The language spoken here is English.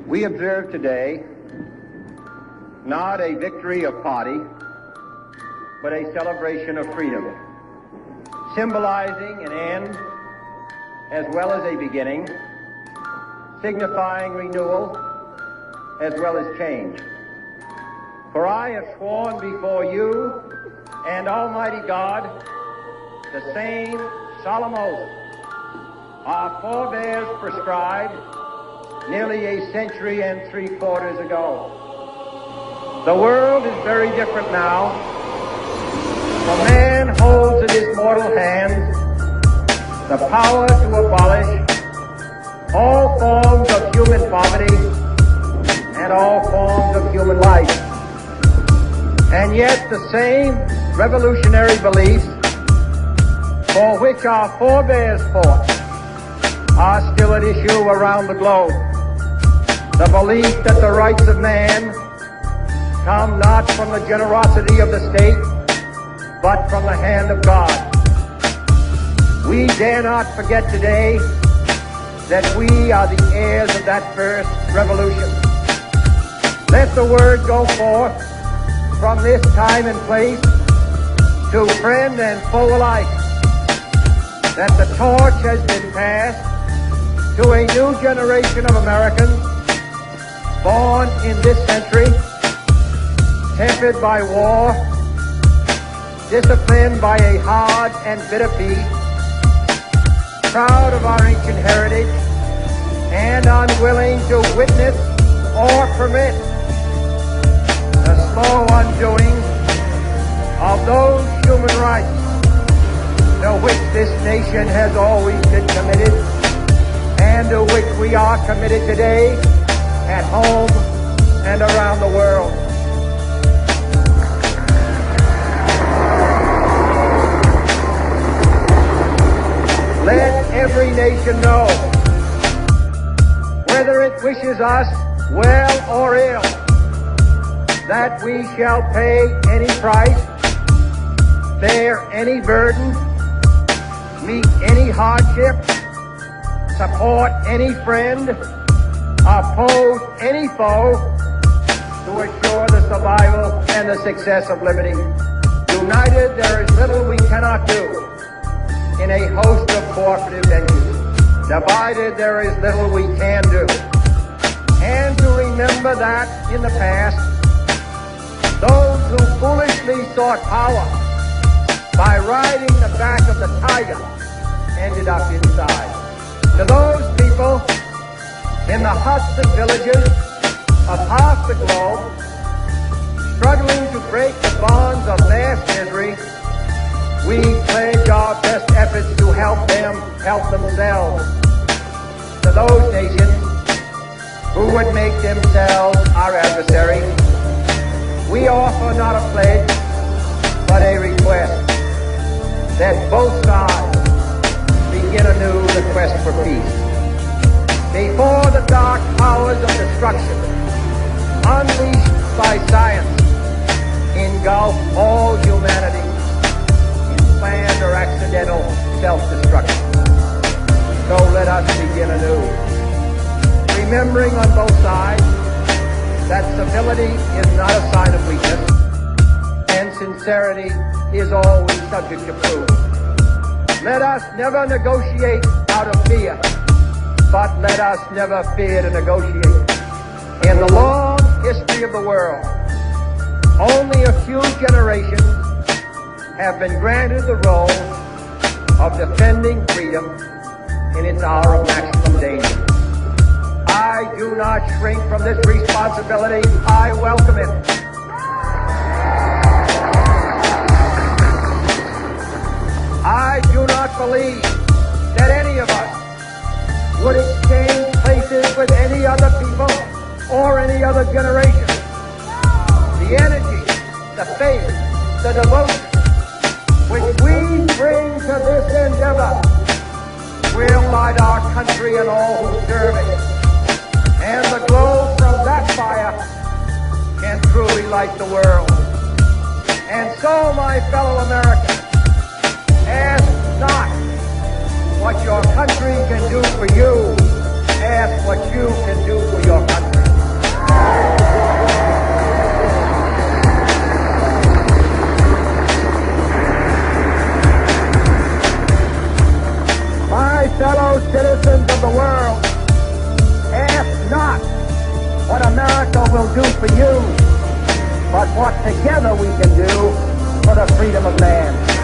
We observe today not a victory of party, but a celebration of freedom, symbolizing an end as well as a beginning, signifying renewal as well as change. For I have sworn before you and Almighty God the same solemn oath our forebears prescribed nearly a century and 3/4 ago. The world is very different now, for man holds in his mortal hands the power to abolish all forms of human poverty and all forms of human life. And yet the same revolutionary beliefs for which our forebears fought are still at issue around the globe. The belief that the rights of man come not from the generosity of the state, but from the hand of God. We dare not forget today that we are the heirs of that first revolution. Let the word go forth from this time and place to friend and foe alike that the torch has been passed to a new generation of Americans born in this century, tempered by war, disciplined by a hard and bitter peace, proud of our ancient heritage, and unwilling to witness or permit the slow undoing of those human rights to which this nation has always been committed and to which we are committed today at home and around the world. Let every nation know, whether it wishes us well or ill, that we shall pay any price, bear any burden, meet any hardship, support any friend, oppose any foe to assure the survival and the success of liberty. United, there is little we cannot do in a host of cooperative ventures. Divided, there is little we can do. And to remember that in the past, those who foolishly sought power by riding the back of the tiger ended up inside. To those people in the huts and villages of half the globe, struggling to break the bonds of mass misery, we pledge our best efforts to help them help themselves. To those nations who would make themselves our adversary, we offer not a pledge, but a request that both sides begin anew the quest for peace. Before the dark powers of destruction, unleashed by science, engulf all humanity in planned or accidental self-destruction. So let us begin anew, remembering on both sides that civility is not a sign of weakness, and sincerity is always subject to proof. Let us never negotiate out of fear, but let us never fear to negotiate. In the long history of the world, only a few generations have been granted the role of defending freedom in its hour of maximum danger. I do not shrink from this responsibility. I welcome it. I do not believe that any of us would exchange places with any other people or any other generation. The energy, the faith, the devotion which we bring to this endeavor will light our country and all who serve it. And the glow from that fire can truly light the world. And so, my fellow Americans, ask not what your country can do for you. Ask what you can do for your country. citizens of the world, ask not what America will do for you, but what together we can do for the freedom of man.